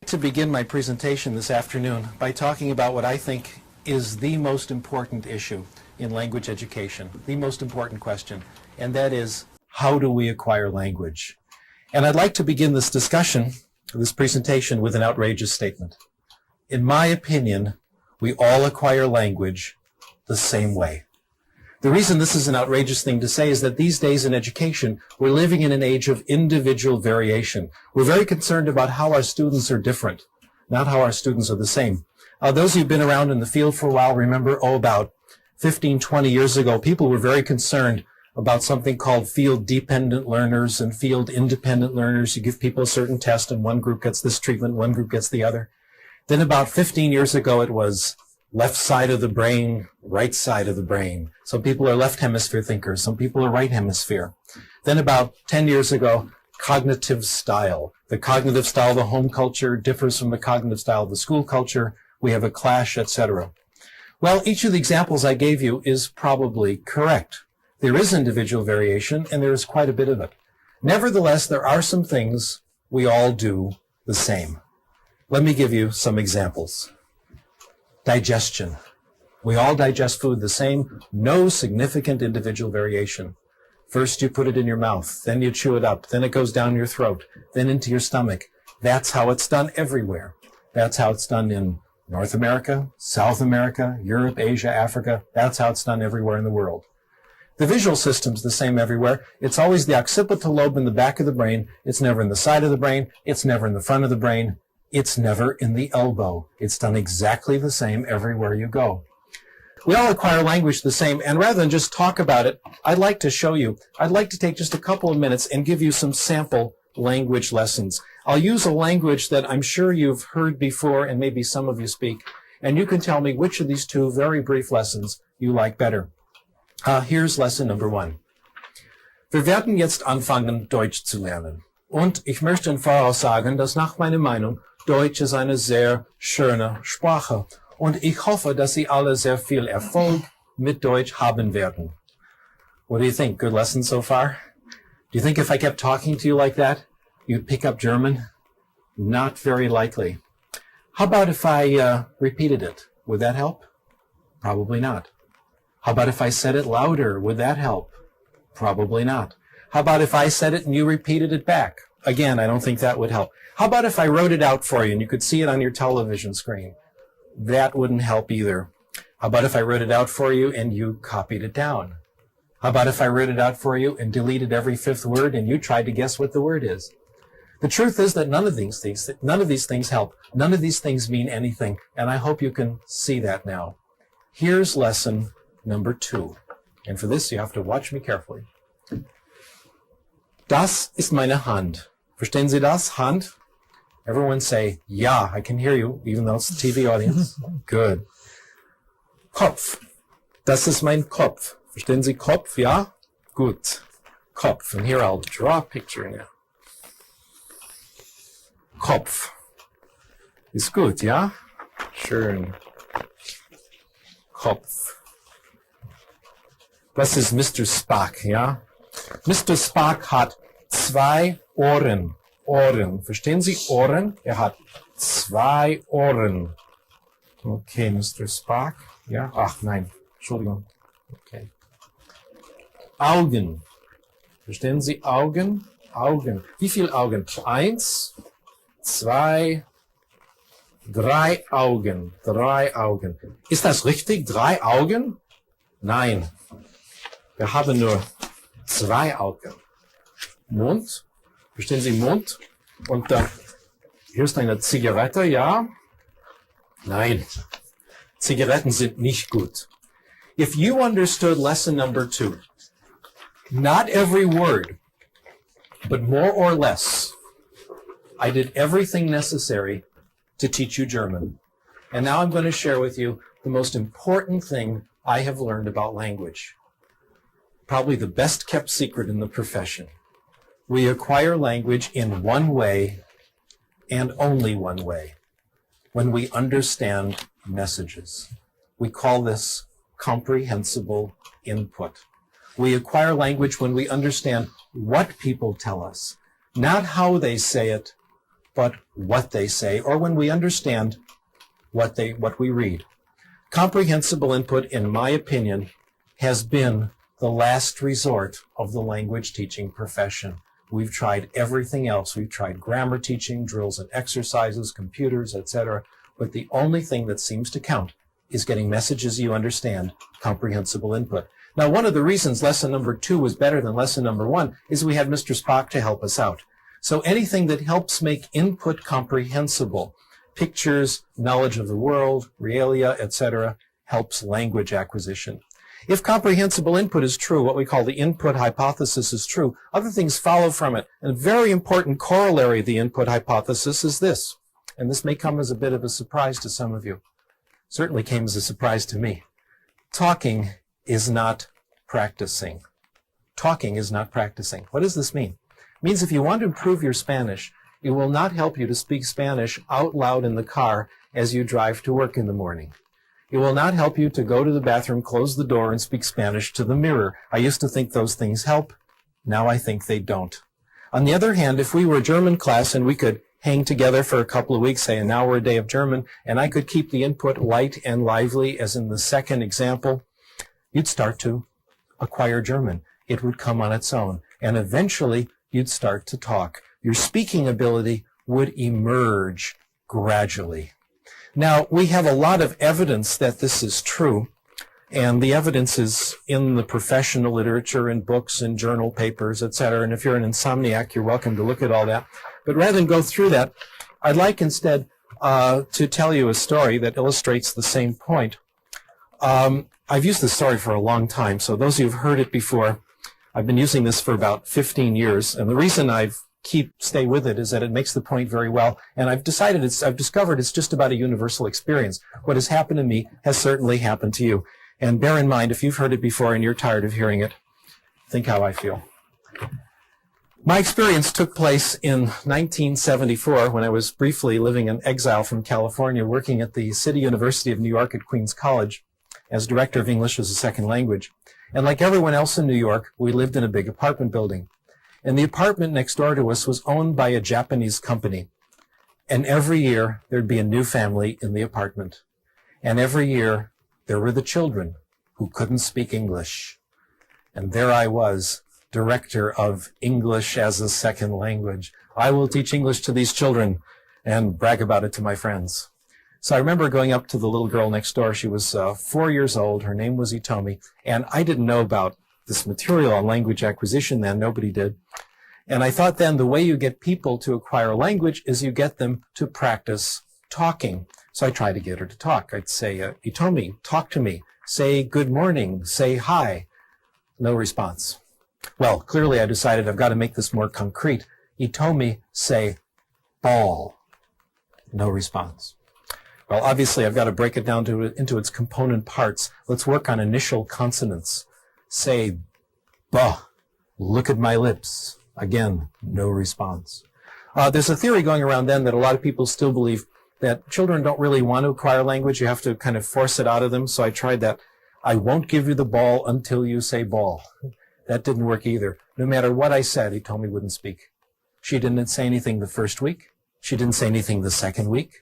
To begin my presentation this afternoon by talking about what I think is the most important issue in language education, the most important question, and that is, how do we acquire language? And I'd like to begin this discussion, this presentation, with an outrageous statement. In my opinion, we all acquire language the same way. The reason this is an outrageous thing to say is that these days in education, we're living in an age of individual variation. We're very concerned about how our students are different, not how our students are the same. Those who've been around in the field for a while remember, about 15, 20 years ago, people were very concerned about something called field-dependent learners and field-independent learners. You give people a certain test and one group gets this treatment, one group gets the other. Then about 15 years ago, it was left side of the brain, right side of the brain. Some people are left hemisphere thinkers. Some people are right hemisphere. Then about 10 years ago, cognitive style. The cognitive style of the home culture differs from the cognitive style of the school culture. We have a clash, etc. Well, each of the examples I gave you is probably correct. There is individual variation, and there is quite a bit of it. Nevertheless, there are some things we all do the same. Let me give you some examples. Digestion. We all digest food the same, no significant individual variation. First you put it in your mouth, then you chew it up, then it goes down your throat, then into your stomach. That's how it's done everywhere. That's how it's done in North America, South America, Europe, Asia, Africa. That's how it's done everywhere in the world. The visual system's the same everywhere. It's always the occipital lobe in the back of the brain. It's never in the side of the brain. It's never in the front of the brain. It's never in the elbow. It's done exactly the same everywhere you go. We all acquire language the same, and rather than just talk about it, I'd like to show you. I'd like to take just a couple of minutes and give you some sample language lessons. I'll use a language that I'm sure you've heard before, and maybe some of you speak, and you can tell me which of these two very brief lessons you like better. Here's lesson number 1. Wir werden jetzt anfangen, Deutsch zu lernen. Und ich möchte im Voraus sagen, dass nach meiner Meinung Deutsch ist eine sehr schöne Sprache. Und ich hoffe, dass Sie alle sehr viel Erfolg mit Deutsch haben werden. What do you think? Good lesson so far? Do you think if I kept talking to you like that, you'd pick up German? Not very likely. How about if I repeated it? Would that help? Probably not. How about if I said it louder? Would that help? Probably not. How about if I said it and you repeated it back? Again, I don't think that would help. How about if I wrote it out for you and you could see it on your television screen? That wouldn't help either. How about if I wrote it out for you and you copied it down? How about if I wrote it out for you and deleted every 5th word and you tried to guess what the word is? The truth is that none of these things help. None of these things mean anything, and I hope you can see that now. Here's lesson number 2. And for this, you have to watch me carefully. Das ist meine Hand. Verstehen Sie das? Hand? Everyone say, ja, I can hear you, even though it's the TV audience. Good. Kopf. Das ist mein Kopf. Verstehen Sie Kopf? Ja? Gut. Kopf. And here I'll draw a picture now. Kopf. Ist gut, ja? Schön. Kopf. Das ist Mr. Spock, ja? Mr. Spock hat 2 Ohren. Ohren. Verstehen Sie Ohren? Er hat 2 Ohren. Okay, Mr. Spock. Ja? Ach, nein. Entschuldigung. Okay. Augen. Verstehen Sie Augen? Augen. Wie viele Augen? 1, 2, 3 Augen. 3 Augen. Ist das richtig? 3 Augen? Nein. Wir haben nur 2 Augen. Mund. Verstehen Sie Mund? Und hier ist eine Zigarette, ja? Nein. Zigaretten sind nicht gut. If you understood lesson number 2, not every word, but more or less, I did everything necessary to teach you German. And now I'm going to share with you the most important thing I have learned about language. Probably the best kept secret in the profession. We acquire language in one way and only one way, when we understand messages. We call this comprehensible input. We acquire language when we understand what people tell us, not how they say it, but what they say, or when we understand what we read. Comprehensible input, in my opinion, has been the last resort of the language teaching profession. We've tried everything else. We've tried grammar teaching, drills and exercises, computers, etc. But the only thing that seems to count is getting messages you understand, comprehensible input. Now, one of the reasons lesson number 2 was better than lesson number 1 is we had Mr. Spock to help us out. So anything that helps make input comprehensible, pictures, knowledge of the world, realia, etc., helps language acquisition. If comprehensible input is true, what we call the input hypothesis is true, other things follow from it. And a very important corollary of the input hypothesis is this, and this may come as a bit of a surprise to some of you. Certainly came as a surprise to me. Talking is not practicing. Talking is not practicing. What does this mean? It means if you want to improve your Spanish, it will not help you to speak Spanish out loud in the car as you drive to work in the morning. It will not help you to go to the bathroom, close the door, and speak Spanish to the mirror. I used to think those things help. Now I think they don't. On the other hand, if we were a German class and we could hang together for a couple of weeks, say an hour a day of German, and I could keep the input light and lively, as in the second example, you'd start to acquire German. It would come on its own. And eventually, you'd start to talk. Your speaking ability would emerge gradually. Now, we have a lot of evidence that this is true, and the evidence is in the professional literature, in books, in journal papers, etc. And if you're an insomniac, you're welcome to look at all that. But rather than go through that, I'd like instead to tell you a story that illustrates the same point. I've used this story for a long time, so those of you who've heard it before, I've been using this for about 15 years, and the reason stay with it is that it makes the point very well, and I've discovered it's just about a universal experience. What has happened to me has certainly happened to you. And bear in mind, if you've heard it before and you're tired of hearing it, think how I feel. My experience took place in 1974 when I was briefly living in exile from California, working at the City University of New York at Queens College as director of English as a second language. And like everyone else in New York, we lived in a big apartment building. And the apartment next door to us was owned by a Japanese company. And every year, there'd be a new family in the apartment. And every year, there were the children who couldn't speak English. And there I was, director of English as a second language. I will teach English to these children and brag about it to my friends. So I remember going up to the little girl next door. She was 4 years old. Her name was Itomi. And I didn't know about this material on language acquisition then. Nobody did. And I thought then the way you get people to acquire language is you get them to practice talking. So I tried to get her to talk. I'd say, Itomi, talk to me. Say good morning. Say hi. No response. Well, clearly I decided I've got to make this more concrete. Itomi, say ball. No response. Well, obviously I've got to break it down into its component parts. Let's work on initial consonants. Say ba. Look at my lips. Again, no response. There's a theory going around then that a lot of people still believe that children don't really want to acquire language. You have to kind of force it out of them. So I tried that. I won't give you the ball until you say ball. That didn't work either. No matter what I said, Itomi wouldn't speak. She didn't say anything the first week. She didn't say anything the second week,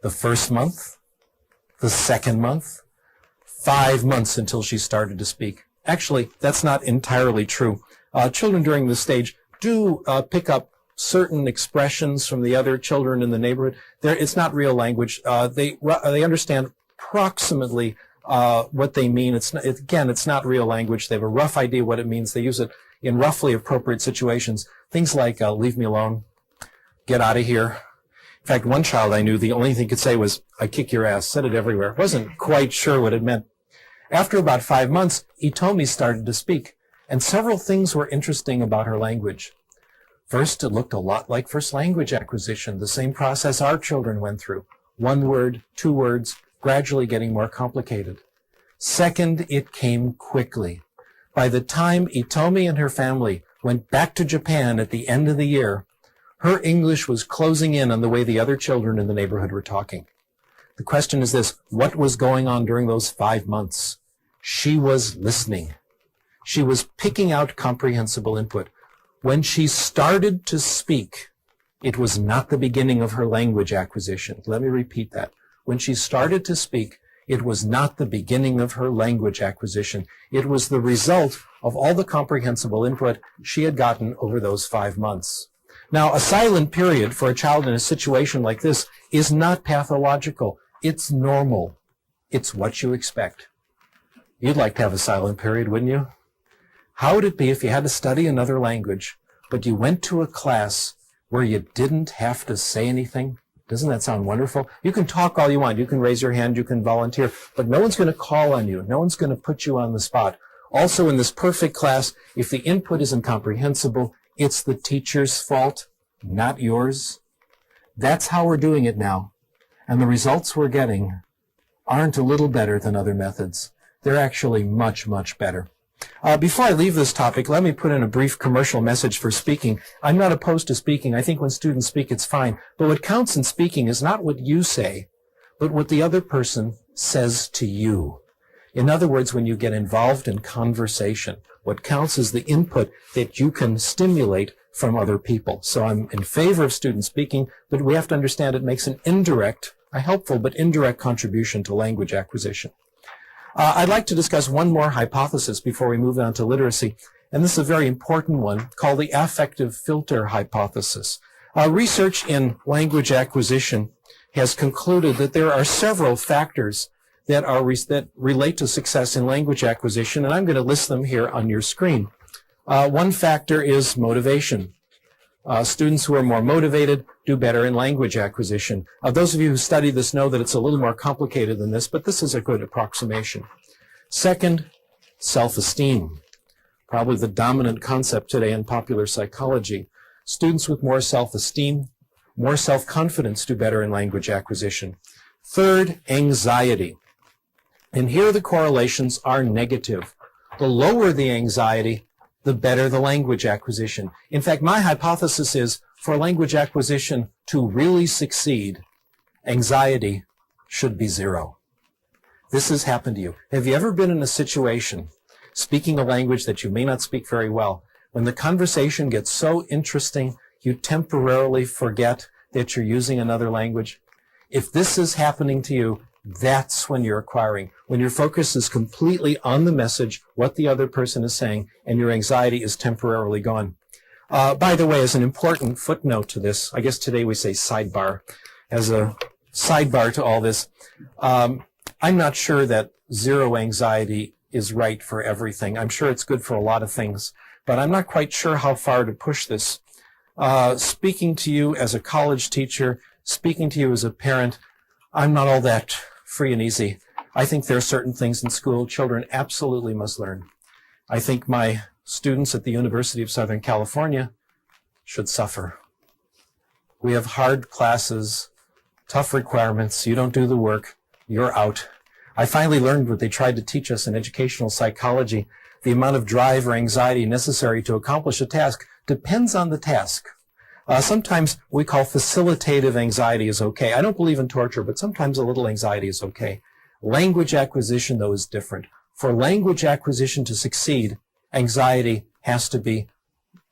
the first month, the second month, 5 months until she started to speak. Actually, that's not entirely true. Children during this stage do pick up certain expressions from the other children in the neighborhood. It's not real language. They understand approximately what they mean. It's not real language. They have a rough idea what it means. They use it in roughly appropriate situations. Things like leave me alone, get out of here. In fact, one child I knew, the only thing he could say was, I kick your ass, said it everywhere. Wasn't quite sure what it meant. After about 5 months, Itomi started to speak. And several things were interesting about her language. First, it looked a lot like first language acquisition, the same process our children went through. 1 word, 2 words, gradually getting more complicated. Second, it came quickly. By the time Itomi and her family went back to Japan at the end of the year, her English was closing in on the way the other children in the neighborhood were talking. The question is this: what was going on during those 5 months? She was listening. She was picking out comprehensible input. When she started to speak, It was not the beginning of her language acquisition. Let me repeat that. When she started to speak, it was not the beginning of her language acquisition. It was the result of all the comprehensible input she had gotten over those 5 months. Now, a silent period for a child in a situation like this is not pathological. It's normal. It's what you expect. You'd like to have a silent period, wouldn't you? How would it be if you had to study another language, but you went to a class where you didn't have to say anything? Doesn't that sound wonderful? You can talk all you want. You can raise your hand. You can volunteer. But no one's going to call on you. No one's going to put you on the spot. Also, in this perfect class, if the input isn't comprehensible, it's the teacher's fault, not yours. That's how we're doing it now. And the results we're getting aren't a little better than other methods. They're actually much, much better. Before I leave this topic, let me put in a brief commercial message for speaking. I'm not opposed to speaking. I think when students speak, it's fine. But what counts in speaking is not what you say, but what the other person says to you. In other words, when you get involved in conversation, what counts is the input that you can stimulate from other people. So I'm in favor of student speaking, but we have to understand it makes an indirect, a helpful but indirect contribution to language acquisition. I'd like to discuss one more hypothesis before we move on to literacy, and this is a very important one called the affective filter hypothesis. Research in language acquisition has concluded that there are several factors that relate to success in language acquisition, and I'm going to list them here on your screen. One factor is motivation. Students who are more motivated do better in language acquisition. Those of you who study this know that it's a little more complicated than this, but this is a good approximation. Second, self-esteem. Probably the dominant concept today in popular psychology. Students with more self-esteem, more self-confidence do better in language acquisition. Third, anxiety. And here the correlations are negative. The lower the anxiety, the better the language acquisition. In fact, my hypothesis is for language acquisition to really succeed, anxiety should be 0. This has happened to you. Have you ever been in a situation, speaking a language that you may not speak very well, when the conversation gets so interesting, you temporarily forget that you're using another language? If this is happening to you, that's when you're acquiring. When your focus is completely on the message, what the other person is saying, and your anxiety is temporarily gone. By the way, as an important footnote to this, I guess today we say sidebar, as a sidebar to all this, I'm not sure that 0 anxiety is right for everything. I'm sure it's good for a lot of things, but I'm not quite sure how far to push this. Speaking to you as a college teacher, speaking to you as a parent, I'm not all that free and easy. I think there are certain things in school children absolutely must learn. I think my students at the University of Southern California should suffer. We have hard classes, tough requirements. You don't do the work, you're out. I finally learned what they tried to teach us in educational psychology. The amount of drive or anxiety necessary to accomplish a task depends on the task. Sometimes we call facilitative anxiety is okay. I don't believe in torture, but sometimes a little anxiety is okay. Language acquisition, though, is different. For language acquisition to succeed, anxiety has to be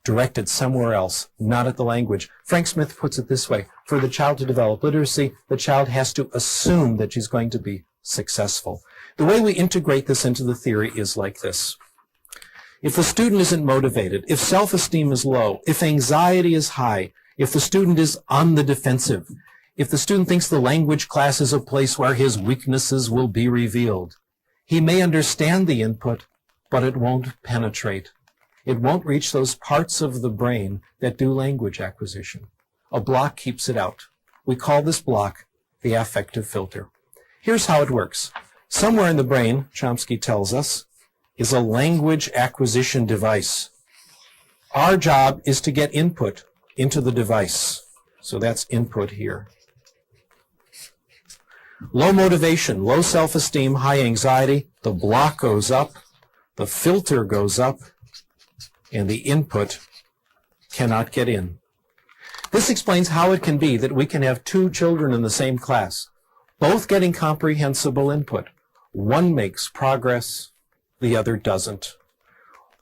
directed somewhere else, not at the language. Frank Smith puts it this way. For the child to develop literacy, the child has to assume that she's going to be successful. The way we integrate this into the theory is like this. If the student isn't motivated, if self-esteem is low, if anxiety is high, if the student is on the defensive, if the student thinks the language class is a place where his weaknesses will be revealed, he may understand the input, but it won't penetrate. It won't reach those parts of the brain that do language acquisition. A block keeps it out. We call this block the affective filter. Here's how it works. Somewhere in the brain, Chomsky tells us, is a language acquisition device. Our job is to get input into the device. So that's input here. Low motivation, low self-esteem, high anxiety, the block goes up, the filter goes up, and the input cannot get in. This explains how it can be that we can have 2 children in the same class, both getting comprehensible input. One makes progress, the other doesn't.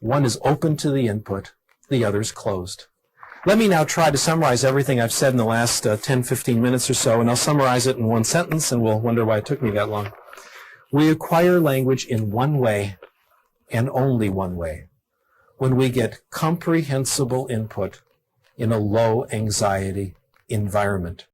One is open to the input, the other's closed. Let me now try to summarize everything I've said in the last 10, 15 minutes or so, and I'll summarize it in one sentence, and we'll wonder why it took me that long. We acquire language in one way, and only one way, when we get comprehensible input in a low-anxiety environment.